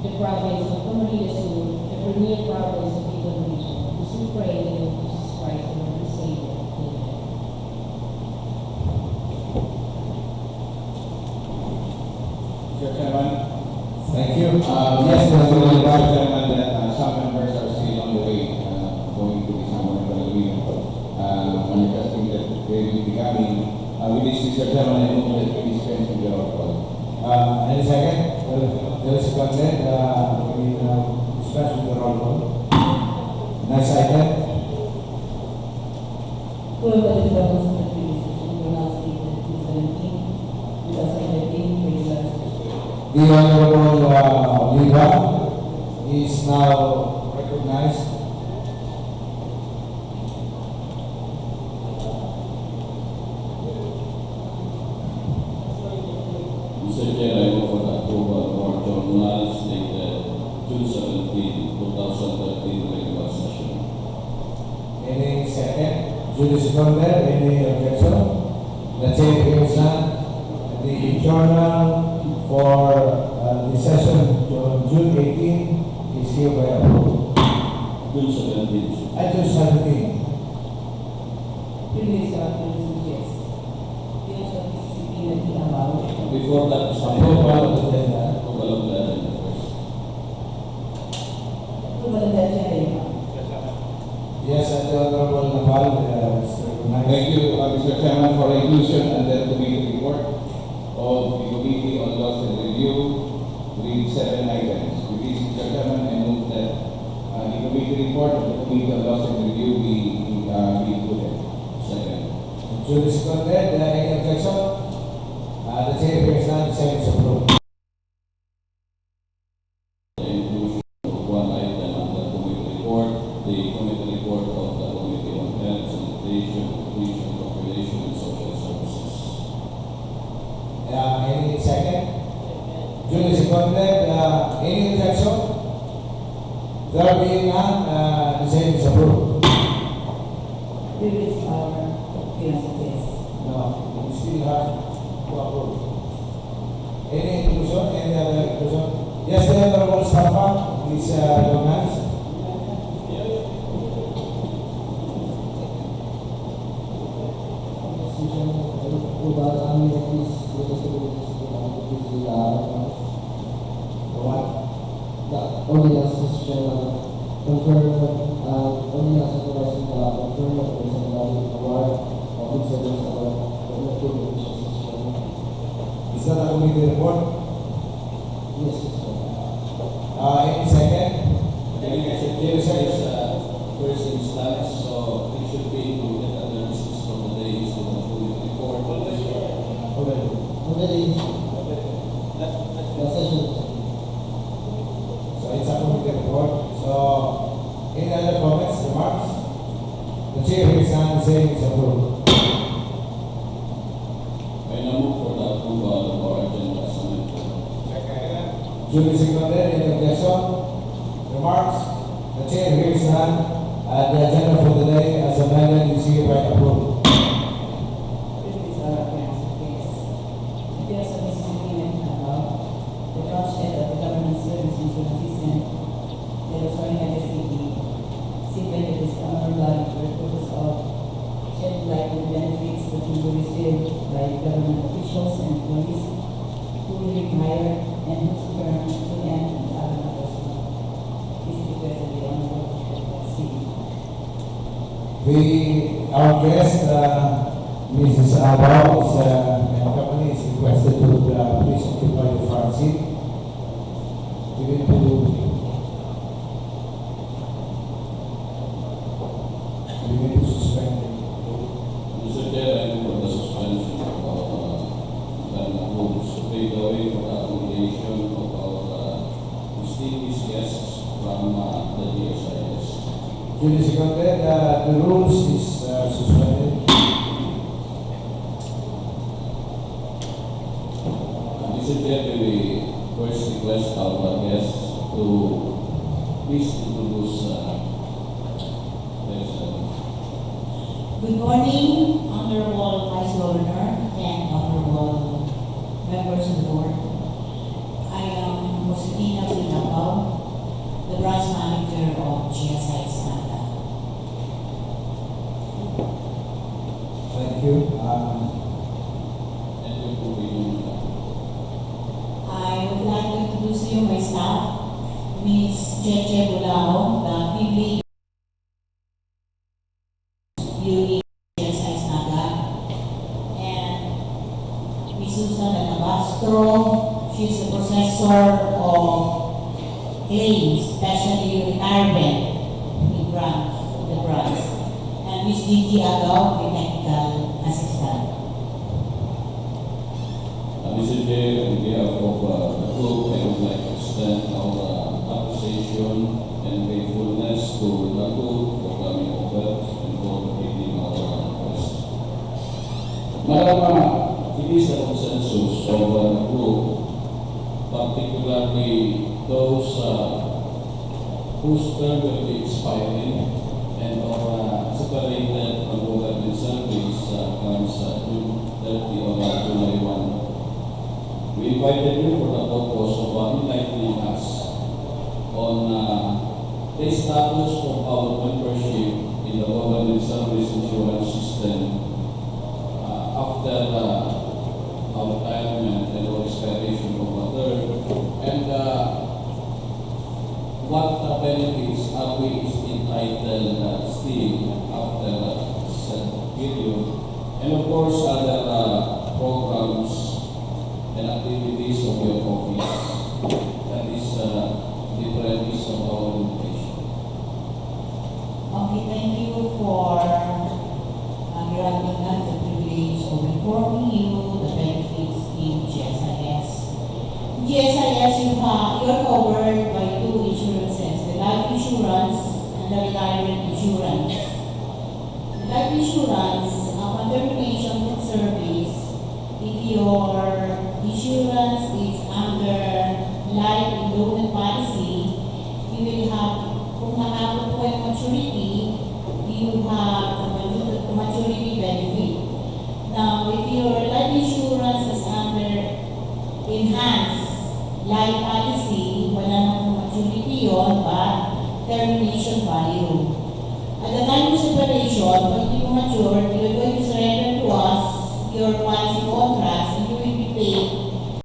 the province of Camarines Sur, the premier province of Bicol Region, is we pray in the name of Jesus Christ, our Lord and Savior. Amen. Mr. Chairman. Thank you. Yes, Mr. Chairman, that some members are still on the way going to the Samuel Agreement, manifesting that they will be coming. With this, Mr. Chairman, I move that we dispense with the roll call. Any second? There is a consent. We discuss with the roll call. Next item. Who are the developments of the decision will now state that 2017, 2018, regular session. The Honorable Oliva is now recognized. Mr. Chair, I move for the approval for journals dated June 17, 2013 regular session. Any second? Judy Seconder, any objection? The chair hears none. The journal for the session on June 18 is hereby approved. June 17. Item 17. Previous documents, yes. Yes, of PCCP that we allow. Before that, Approval of the agenda. approval of the agenda first. Approval of the agenda. Yes, and the Honorable Naval is recognized. Thank you, Mr. Chairman, for inclusion and the committee report of the Committee on Laws and Review with 7 items. With this, Mr. Chairman, I move that the committee report of the Committee on Laws and Review be included. Second. Judy Seconder, any objection? The chair hears none. The same is approved. The inclusion of one item on the committee report, the committee report of the Committee on Health, Sanitation, Nutrition, Population, and Social Services. Any second? Judy Seconder, any objection? There being none, the same is approved. Previous hour, yes, yes. No, we still have to approve. Any inclusion? Any other inclusion? Yes, the Honorable Stampa, please recognize. Ordinance, Mr. Chairman, ordinance authorizing the conferring of the secondary award of good service award for elected officials, Mr. Chairman. Is that a committee report? Yes, Mr. Chairman. Any second? This is first instance, so it should be included under business from the day is the committee report. Already. Already, the session. So it's a committee report. So, any other comments, remarks? The chair hears none. The same is approved. I now move for the approval of our agenda as amended. Judy Seconder, any objection? Remarks? The chair hears none. The agenda for the day as amended is hereby approved. Previous hour, yes, yes. Yes, of PCCP that we allow. The bloodshed of the government services will assist the restoring of the city. Simply that is common blood for the purpose of shed light on the benefits that will be received by government officials and police who will retire and whose term will end in the other person. This is request of the Honorable City. Our guest, Mrs. Abao, and company is requested to please occupy the front seat. Given to suspend. Mr. Chair, I move for the suspension of the rules to take away for the accommodation of our distinguished guests from the DSIS. Judy Seconder, the rules is suspended. Mr. Chair, we first request our guests to please introduce themselves. Good morning, Honorable Vice Governor and Honorable members of the board. I am Josefina Pinapa, GSI Snaga. Thank you. And yung po yung I would like to introduce you my staff, Ms. Cheche Bulao, the PBA unit GSI Snaga, and Ms. Susan Alabastro. She's the professor of claims, especially retirement in the branch, and Ms. Gigi Agaw, the technical assistant. Mr. Chair, on behalf of the group, I would like to extend our appreciation and gratefulness to the group for coming over and for taking our request. Marama, it is a consensus of the group, particularly those whose term will be expiring and or separated from government service comes June 30 or July 1. We invited you for the purpose of enlightening us on the status of our membership in the government service insurance system after our retirement and our expiration of our term, and what benefits are we entitled still after said period, and of course other programs and activities of your office. That is the premise of our invitation. Okay, thank you for granting us the privilege of informing you the benefits in GSIS. GSIS, you're covered by two insurances, the life insurance and the retirement insurance. The life insurance, upon termination of service, if your insurance is under life endowment policy, you will have, kung nakapot po yung maturity, you have the maturity benefit. Now, if your life insurance is under enhanced life policy, wala na pong maturity yun, but termination value. At the time of separation, pag you mature, you're going to surrender to us your policy contracts and you will be paid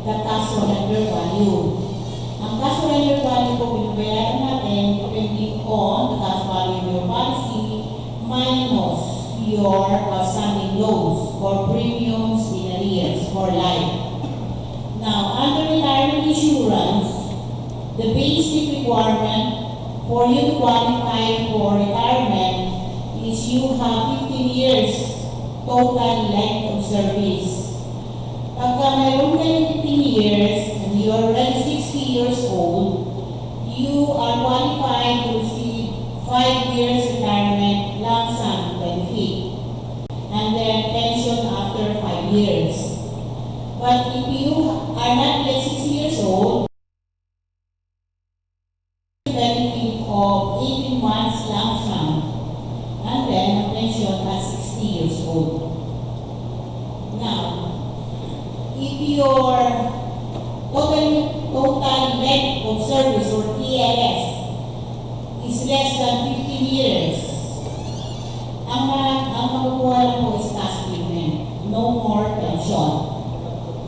the cash surrender value. Ang cash surrender value po binabayaran natin depending on the cash value of your policy minus your outstanding loans or premiums in arrears for life. Now, under retirement insurance, the basic requirement for you to qualify for retirement is you have 15 years total length of service. Pagka mayroon kayo 15 years and you are already 60 years old, you are qualified to receive 5 years retirement lump sum benefit and then pension after 5 years. But if you are not yet 60 years old, benefit of 18 months lump sum and then a pension at 60 years old. Now, if your total length of service or TLS is less than 15 years, ang makukuha lang po is cash payment, no more pension.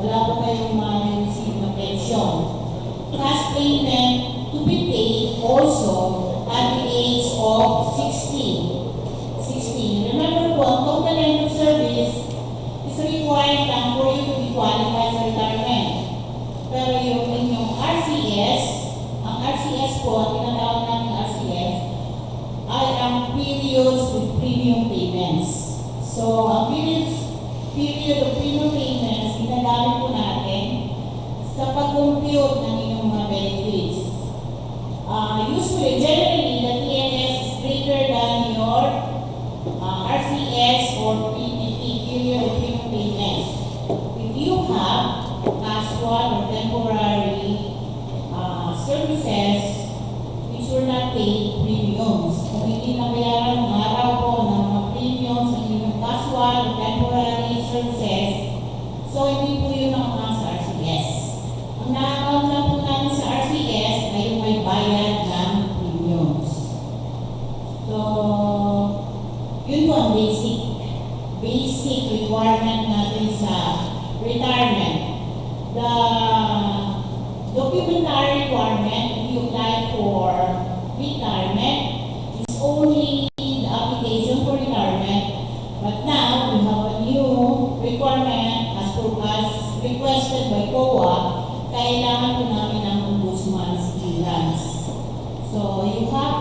Wala po kayong ma-receive na pension. Cash payment to be paid also at the age of 60. Remember po, ang total length of service is required lang for you to be qualified sa retirement. Pero yung inyong RCS, ang RCS po, ang tinatawag namin RCS, ay ang periods with premium payments. So, ang period of premium payments, ginagamit po natin sa pag-compute ng inyong mga benefits. Generally, the TLS is greater than your RCS or PPP, period of premium payments. If you have casual or temporary services which were not paid premiums, kung hindi nabayaran ng araw po ng mga premiums ng inyong casual or temporary services, so hindi po yun ang sa RCS. Ang na-account lang po namin sa RCS ay yung may bayad ng premiums.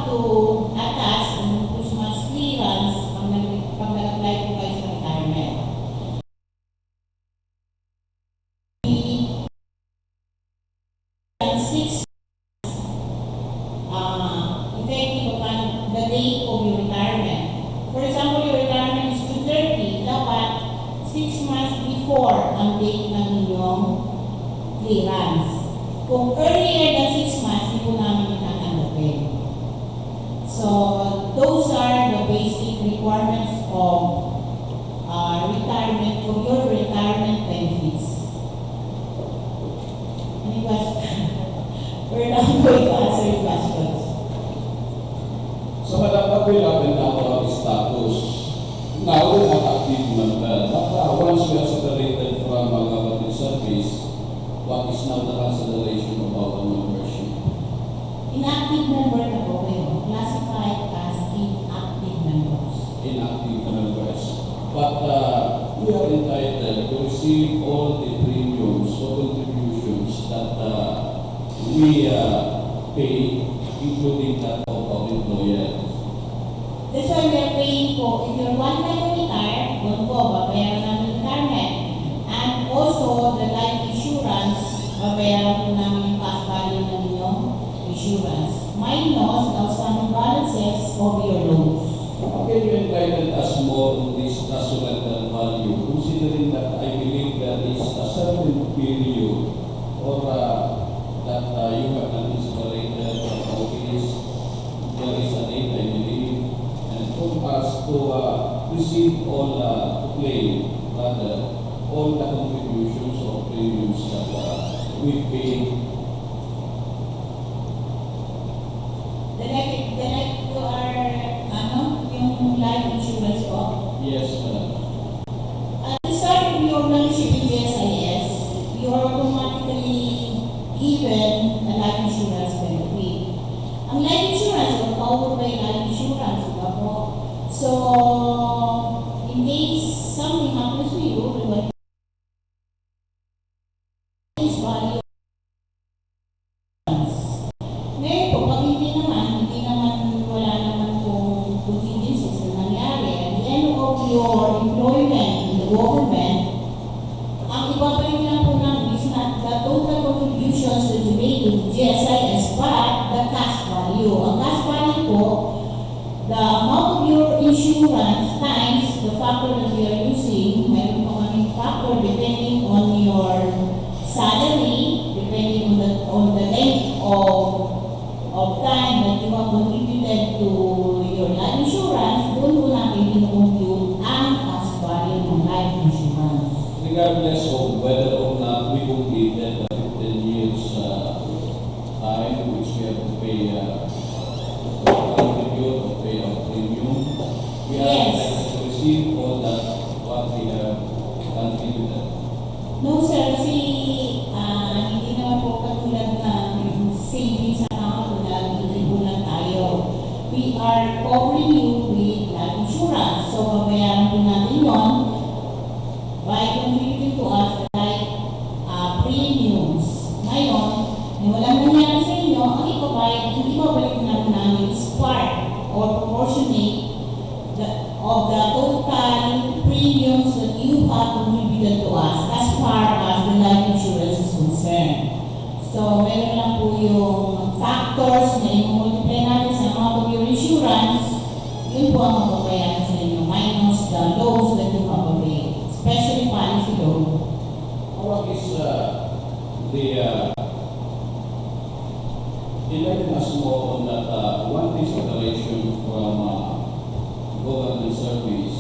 to attach ang Christmas clearance pag nag-apply po kayo sa retirement. And 6 effective upon the date of your retirement. For example, your retirement is June 30, dapat 6 months before ang date ng inyong clearance. Kung earlier than 6 months, hindi po namin tatanggapin. So, those are the basic requirements of retirement, of your retirement benefits. Any questions? We're not going to answer your questions. So, Madam Pagbilaban na ako ang status. Now, we're not active member. But once we are separated from our government service, what is now the consideration of our membership? Inactive member na po kayo, classified as inactive members. Inactive members. But we are entitled to receive all the premiums or contributions that we pay, including that of our employer. That's why we are paying po, if you're one time to retire, doon po, babayaran namin retirement. And also, the life insurance, babayaran po namin yung cash value ng inyong insurance. Minus the outstanding balances of your loans. Can you enlighten us more on this surrender value, considering that I believe there is a certain period or that you have anticipated how it is, there is a date, I believe, and for us to receive all, to claim, rather, all the contributions or premiums that we pay. The next to our, yung life insurance po. Yes, At the start of your membership in GSIS, you are automatically given a life insurance benefit. Ang life insurance, covered by life insurance, diba po? So, in case something happens to you, what is value? Ngayon po, pag hindi naman, wala naman pong contingencies na nangyari, at the end of your employment in the government, ang ipapalit lang po namin is not the total contributions that you made to GSIS, but the cash value. Ang cash value po, the amount of your insurance times the factor that we are using, mayroon pa kaming factor depending on your salary, depending on the length of time that you have contributed to your life insurance, doon po natin in-compute ang cash value ng life insurance. regardless of whether or not we completed the 15 years time which we have to pay contribute or pay our premium, we are Yes. entitled to receive all that what we have contributed. No sir, kasi hindi naman po katulad ng savings account na nag-ibulan tayo. We are covering you with life insurance. So, babayaran po natin yun by contributing to us like premiums. Ngayon, yung walang nangyari sa inyo, ang hindi babalik na namin is part or proportionate of the total premiums that you have contributed to us as far as the life insurance is concerned. So, meron lang po yung factors na i-multiply natin sa amount of your insurance, yun po ang mababayaran sa inyo, minus the loans that you have paid, especially policy loan. What is enlighten us more on that one consideration from government service.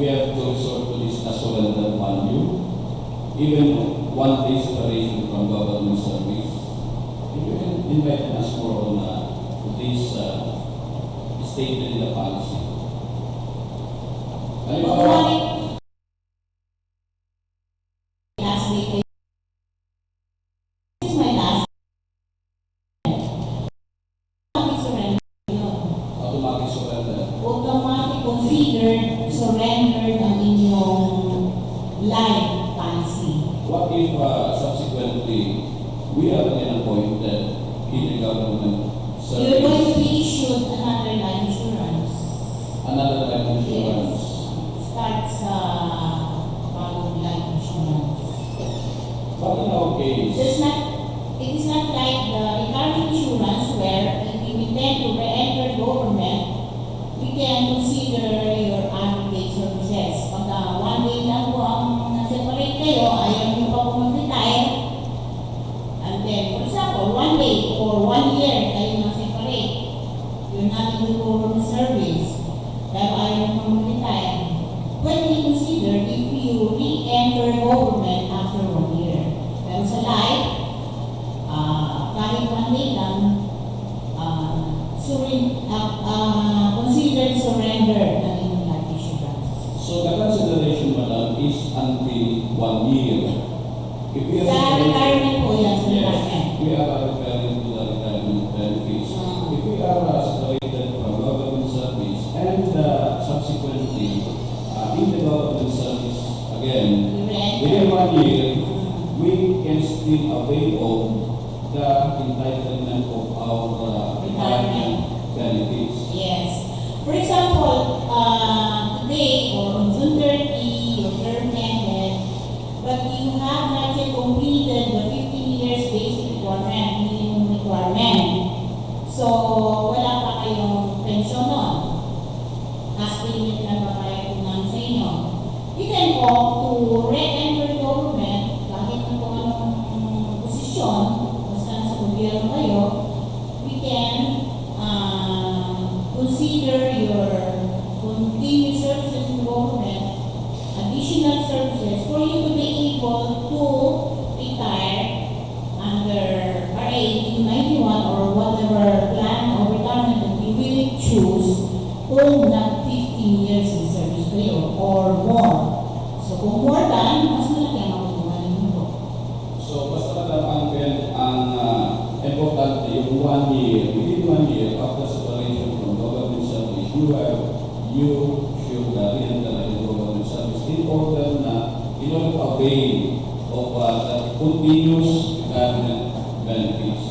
We have to resort to this surrender value, even one consideration from government service. If you can enlighten us more on this statement in the policy. Last week, this is my last surrender. Automatic surrender. Automatic considered surrendered ang inyong life policy. what if subsequently we are then appointed in the government You're going to service, be issued another life insurance. another life insurance? Starts bagong life insurance. But in our case, It is not like the car insurance where if you intend to re-enter government, we can consider your unpaid services. Pag one day lang po ang na-separate kayo, ayaw nyo pa po mag-retire. And then, for example, one day or 1 year kayo na-separate. You're not in the government service. Pero ayaw nyo pa mag-retire. When we consider if you re-enter government after 1 year. Pero sa life, kahit 1 day lang, considered surrender ng inyong life insurance. so the consideration, madam, is until 1 year. If we Sa are retirement po yan, sa yes, retirement. we are referring to the retirement benefits. Mm. If we are separated from government service and subsequently in the government service again, You re-enter. within 1 year, we can still avail of the entitlement of our retirement benefits. Yes. For example, today or on June 30, your term ended, but you have not yet completed the 15 years basic requirement, minimum requirement. So, wala pa kayong pensyon nun. Cash payment na ba kayo kung sa inyo? You can opt to re-enter government kahit na kung anong posisyon, basta nasa gobyerno kayo, we can consider your continued services in government, additional services for you to be able to retire under RA 1891 or whatever plan or retirement that you will choose kung not 15 years in service kayo or more. So kung more than, mas malaki ang makukuha ninyo. So, basta madam ang importante yung 1 year, within 1 year after separation from government service, you should re-enter in government service in order to avail of the continuous retirement benefits.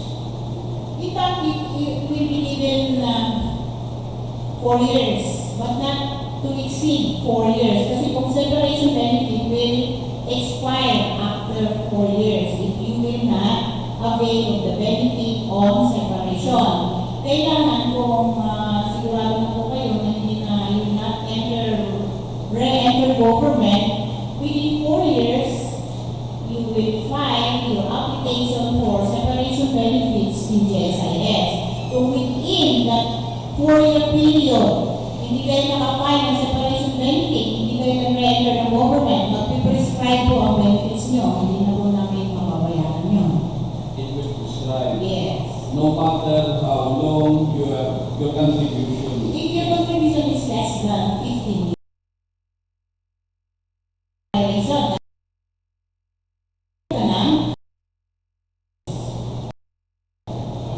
In fact, it will be given 4 years, but not to exceed 4 years. Kasi kung separation benefit will expire after 4 years if you will not avail of the benefit on separation. Kailangan kung sigurado na po kayo na hindi na you not re-enter government, within 4 years, you will file your application for separation benefits in GSIS. So within that 4-year period, hindi kayo nakafile ng separation benefit, hindi kayo nag-re-enter ng government, mag-prescribe po ang benefits nyo, hindi na po namin mababayaran nyo. It will prescribe Yes. no matter how long your contribution. If your contribution is less than 15 years,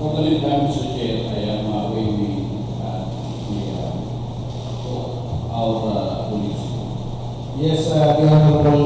For the meantime, Mr. Chair, I am waiving our police. Yes, the Honorable